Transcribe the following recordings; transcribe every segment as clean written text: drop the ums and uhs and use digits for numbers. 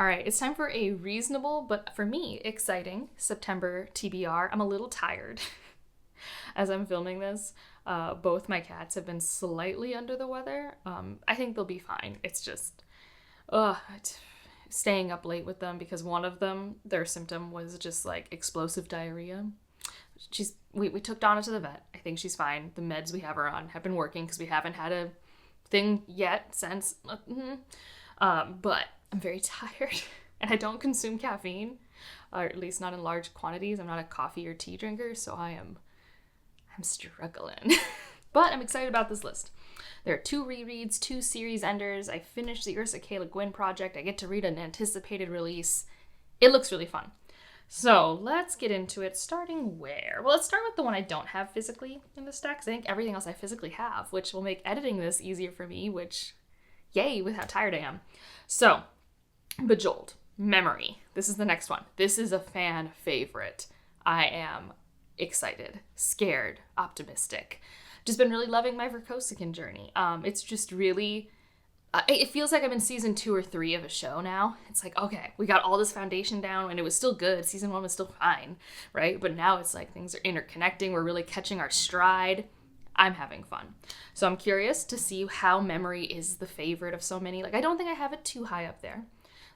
All right, it's time for a reasonable, but for me, exciting September TBR. I'm a little tired as I'm filming this. Both my cats have been slightly under the weather. I think they'll be fine. It's just staying up late with them because one of them, their symptom was just like explosive diarrhea. We took Donna to the vet. I think she's fine. The meds we have her on have been working because we haven't had a thing yet since. But I'm very tired and I don't consume caffeine, or at least not in large quantities. I'm not a coffee or tea drinker, so I'm struggling. But I'm excited about this list. There are 2 rereads, 2 series enders. I finished the Ursula K. Le Guin project. I get to read an anticipated release. It looks really fun. So let's get into it, starting where? Well, let's start with the one I don't have physically in the stack, because I think everything else I physically have, which will make editing this easier for me, which, yay, with how tired I am. So, Bejeweled, Memory. This is the next one. This is a fan favorite. I am excited, scared, optimistic. Just been really loving my Vorkosigan journey. It's just really... it feels like I'm in season 2 or 3 of a show now. It's like, okay, we got all this foundation down and it was still good. Season 1 was still fine, right? But now it's like things are interconnecting. We're really catching our stride. I'm having fun. So I'm curious to see how Memory is the favorite of so many. Like, I don't think I have it too high up there.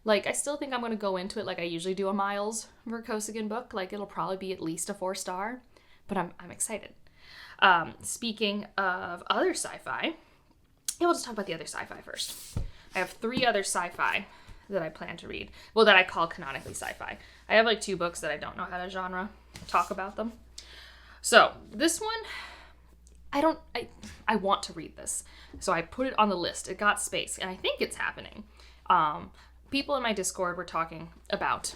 Like, I still think I'm going to go into it like I usually do a Miles Vorkosigan book. Like, it'll probably be at least a 4-star. But I'm excited. Speaking of other sci-fi... Yeah, we'll just talk about the other sci-fi first. I have 3 other sci-fi that I plan to read. Well, that I call canonically sci-fi. I have like 2 books that I don't know how to genre talk about them. So this one, I want to read this. So I put it on the list. It got space, and I think it's happening. People in my Discord were talking about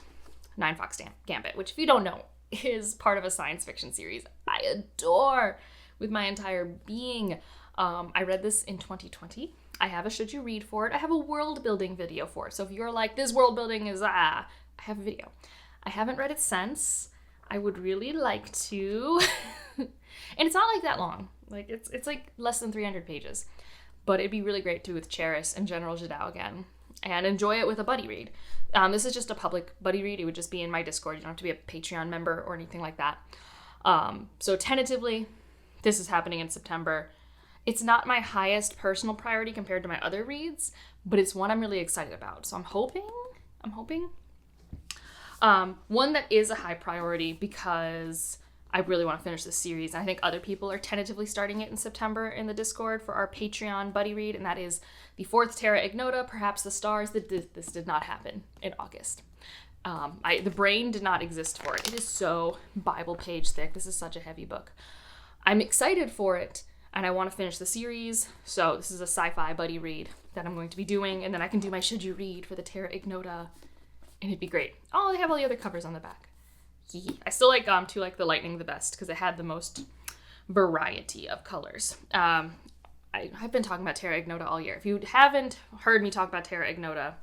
Nine Fox Gambit, which if you don't know, is part of a science fiction series I adore with my entire being. I read this in 2020. I have a should you read for it. I have a world building video for it. So if you're like, this world building is, I have a video. I haven't read it since. I would really like to. And it's not like that long. Like it's like less than 300 pages. But it'd be really great to with Cheris and General Jadao again. And enjoy it with a buddy read. This is just a public buddy read. It would just be in my Discord. You don't have to be a Patreon member or anything like that. So tentatively, this is happening in September. It's not my highest personal priority compared to my other reads, but it's one I'm really excited about. So I'm hoping. One that is a high priority because I really want to finish this series. I think other people are tentatively starting it in September in the Discord for our Patreon buddy read, and that is the 4th Terra Ignota, Perhaps the Stars. This did not happen in August. The brain did not exist for it. It is so Bible page thick. This is such a heavy book. I'm excited for it. And I want to finish the series, so this is a sci-fi buddy read that I'm going to be doing, and then I can do my should you read for the Terra Ignota, and it'd be greite. Oh, they have all the other covers on the back. I still like the Lightning the best, because it had the most variety of colors. I've been talking about Terra Ignota all year. If you haven't heard me talk about Terra Ignota,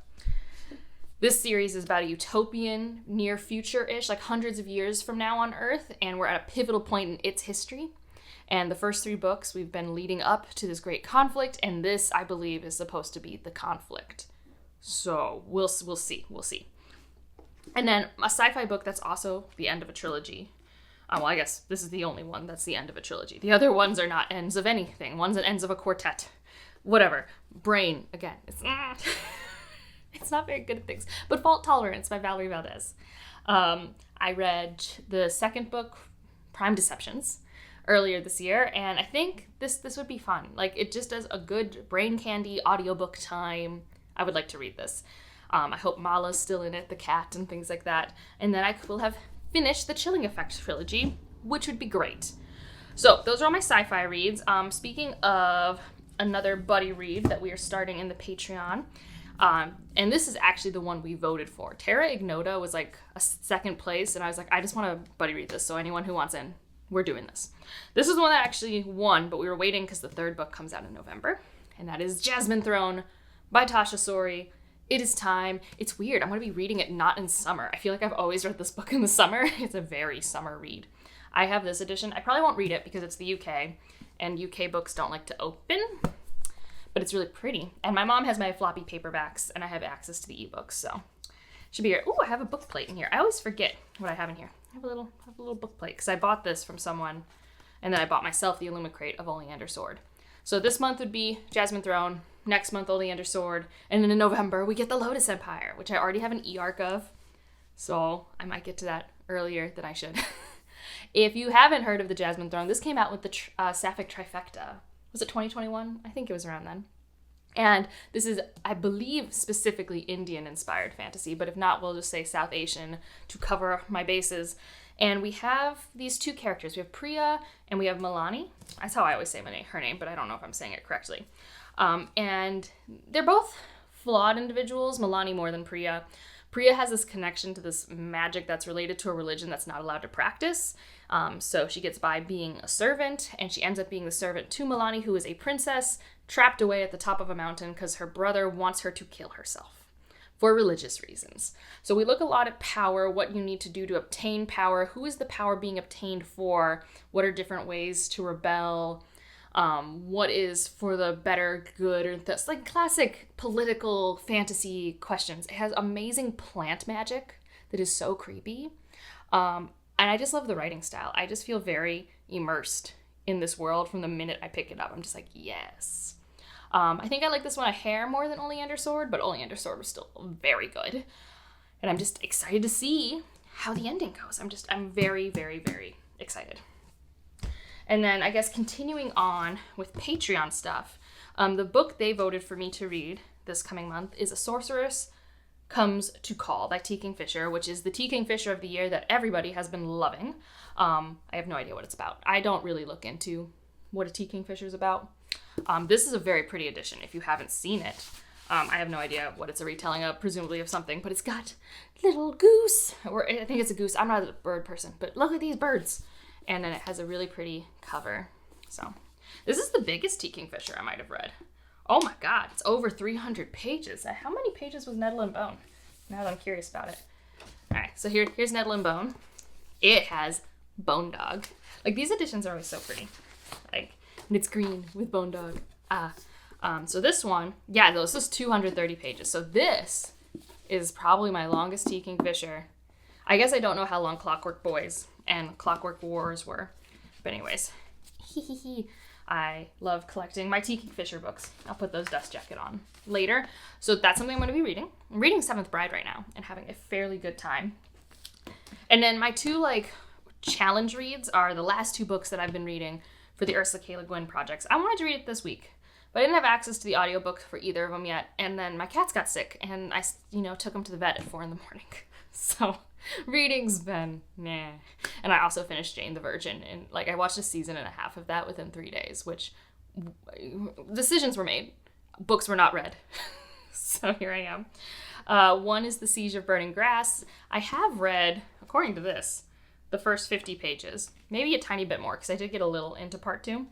this series is about a utopian, near future-ish, like hundreds of years from now on Earth, and we're at a pivotal point in its history. And the first 3 books, we've been leading up to this great conflict, and this, I believe, is supposed to be the conflict. So we'll see. And then a sci-fi book that's also the end of a trilogy. Well, I guess this is the only one that's the end of a trilogy. The other ones are not ends of anything. One's an ends of a quartet. Whatever. Brain, again, it's not very good at things. But Fault Tolerance by Valerie Valdez. I read the second book, Prime Deceptions, earlier this year, and I think this would be fun. Like, it just does a good brain candy audiobook time. I would like to read this. I hope Mala's still in it, the cat, and things like that. And then I will have finished the Chilling Effect trilogy, which would be great. So, those are all my sci-fi reads. Speaking of another buddy read that we are starting in the Patreon, and this is actually the one we voted for. Terra Ignota was like a second place, and I was like, I just want to buddy read this, so anyone who wants in, we're doing this. This is the one that actually won, but we were waiting because the 3rd book comes out in November. And that is Jasmine Throne by Tasha Sori. It is time. It's weird. I'm going to be reading it not in summer. I feel like I've always read this book in the summer. It's a very summer read. I have this edition. I probably won't read it because it's the UK, and UK books don't like to open. But it's really pretty. And my mom has my floppy paperbacks, and I have access to the ebooks, so should be here. Oh, I have a book plate in here. I always forget what I have in here. I have a little book plate because I bought this from someone, and then I bought myself the Illumicrate of Oleander Sword. So this month would be Jasmine Throne, next month Oleander Sword, and then in November we get the Lotus Empire, which I already have an e-arc of, so I might get to that earlier than I should. If you haven't heard of the Jasmine Throne, this came out with the Sapphic Trifecta. Was it 2021? I think it was around then. And this is, I believe, specifically Indian-inspired fantasy, but if not, we'll just say South Asian to cover my bases. And we have these two characters. We have Priya and we have Milani. That's how I always say her name, but I don't know if I'm saying it correctly. And they're both flawed individuals, Milani more than Priya. Priya has this connection to this magic that's related to a religion that's not allowed to practice. So she gets by being a servant, and she ends up being the servant to Milani, who is a princess trapped away at the top of a mountain because her brother wants her to kill herself for religious reasons. So we look a lot at power, what you need to do to obtain power, who is the power being obtained for, what are different ways to rebel, what is for the better good, or this, like classic political fantasy questions. It has amazing plant magic that is so creepy. And I just love the writing style. I just feel very immersed in this world from the minute I pick it up. I'm just like, yes. I think I like this one a hair more than Oleander Sword, but Oleander Sword was still very good. And I'm just excited to see how the ending goes. I'm very, very, very excited. And then I guess continuing on with Patreon stuff, the book they voted for me to read this coming month is A Sorceress Comes to Call by T. Kingfisher, which is the T. Kingfisher of the year that everybody has been loving. I have no idea what it's about. I don't really look into what a T. Kingfisher is about. This is a very pretty edition if you haven't seen it. I have no idea what it's a retelling of, presumably of something, but it's got little goose, or I think it's a goose. I'm not a bird person, but look at these birds. And then it has a really pretty cover. So this is the biggest T. Kingfisher I might have read. Oh my god, it's over 300 pages. How many pages was Nettle and Bone? Now that I'm curious about it. Alright, so here's Nettle and Bone. It has Bone Dog. Like, these editions are always so pretty. Like, and it's green with Bone Dog. So this one, yeah, this is 230 pages. So this is probably my longest T. Kingfisher. I guess I don't know how long Clockwork Boys and Clockwork Wars were. But anyways, I love collecting my T. Kingfisher books. I'll put those dust jacket on later. So that's something I'm going to be reading. I'm reading Seventh Bride right now and having a fairly good time. And then my two, challenge reads are the last two books that I've been reading for the Ursula K. Le Guin projects. I wanted to read it this week, but I didn't have access to the audiobook for either of them yet. And then my cats got sick, and I, took them to the vet at 4 a.m. So reading's been nah. And I also finished Jane the Virgin, and I watched a season and a half of that within 3 days, which decisions were made. Books were not read. So here I am. One is The Siege of Burning Grass. I have read, according to this, the first 50 pages, maybe a tiny bit more, because I did get a little into part 2.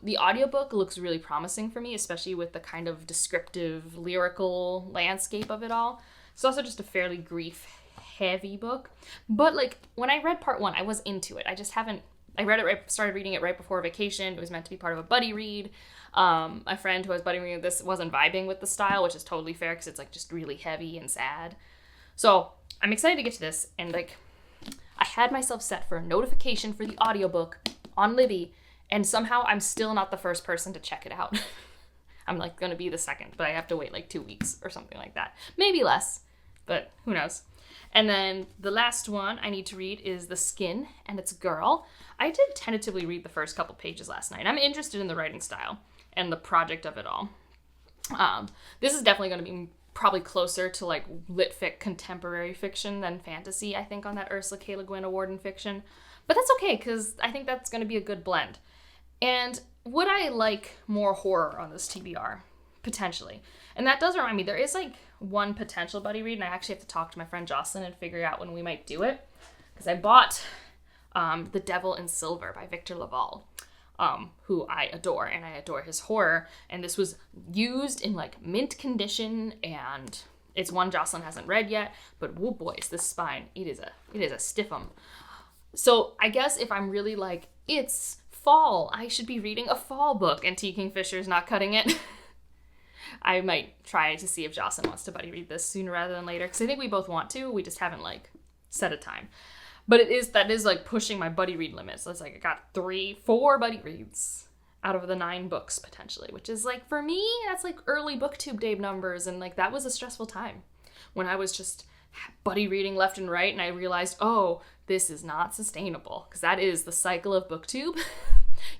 The audiobook looks really promising for me, especially with the kind of descriptive, lyrical landscape of it all. It's also just a fairly grief-heavy book. But, when I read part 1, I was into it. I read it started reading it right before vacation. It was meant to be part of a buddy read. My friend who I was buddy reading this wasn't vibing with the style, which is totally fair, because it's, just really heavy and sad. So, I'm excited to get to this, and, I had myself set for a notification for the audiobook on Libby, and somehow I'm still not the first person to check it out. I'm going to be the second, but I have to wait 2 weeks or something like that. Maybe less, but who knows. And then the last one I need to read is The Skin and Its Girl. I did tentatively read the first couple pages last night. I'm interested in the writing style and the project of it all. This is definitely going to be probably closer to lit fic contemporary fiction than fantasy, I think, on that Ursula K. Le Guin award in fiction. But that's okay, because I think that's going to be a good blend. And would I like more horror on this TBR? Potentially. And that does remind me, there is one potential buddy read, and I actually have to talk to my friend Jocelyn and figure out when we might do it. Because I bought The Devil in Silver by Victor Laval, who I adore, and I adore his horror. And this was used in mint condition, and it's one Jocelyn hasn't read yet, but whoa boys, this spine, it is a stiff'em. So I guess if I'm really it's fall, I should be reading a fall book, and T. Kingfisher's not cutting it. I might try to see if Jocelyn wants to buddy read this sooner rather than later, because I think we both want to. We just haven't like set a time. But that is like pushing my buddy read limit. So it's like I got 4 buddy reads out of the 9 books potentially, which is like, for me, that's like early booktube day numbers. And like, that was a stressful time when I was just buddy reading left and right. And I realized, oh, this is not sustainable, because that is the cycle of booktube.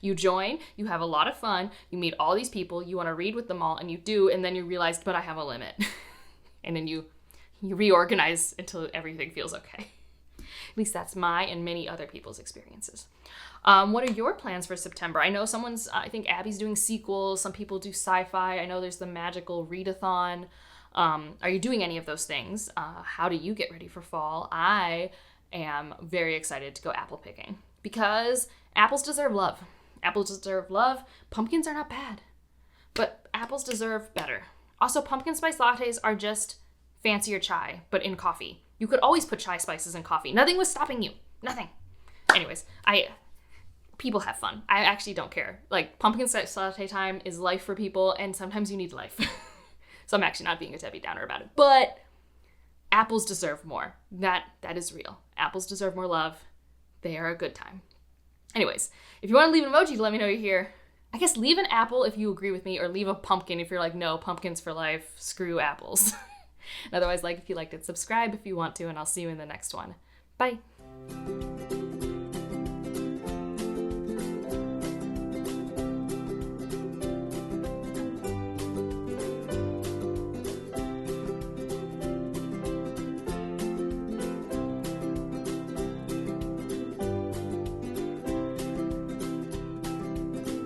You join, you have a lot of fun, you meet all these people, you want to read with them all, and you do, and then you realize, but I have a limit. And then you reorganize until everything feels okay. At least that's my and many other people's experiences. What are your plans for September? I know I think Abby's doing sequels, some people do sci-fi, I know there's the magical readathon. Are you doing any of those things? How do you get ready for fall? I am very excited to go apple picking, because apples deserve love. Apples deserve love. Pumpkins are not bad, but apples deserve better. Also, pumpkin spice lattes are just fancier chai, but in coffee. You could always put chai spices in coffee. Nothing was stopping you. Nothing. Anyways, people have fun. I actually don't care. Like, pumpkin spice latte time is life for people, and sometimes you need life. So I'm actually not being a Debbie Downer about it. But apples deserve more. That is real. Apples deserve more love. They are a good time. Anyways, if you want to leave an emoji to let me know you're here, I guess leave an apple if you agree with me, or leave a pumpkin if you're like, no, pumpkins for life, screw apples. And otherwise, like if you liked it, subscribe if you want to, and I'll see you in the next one. Bye.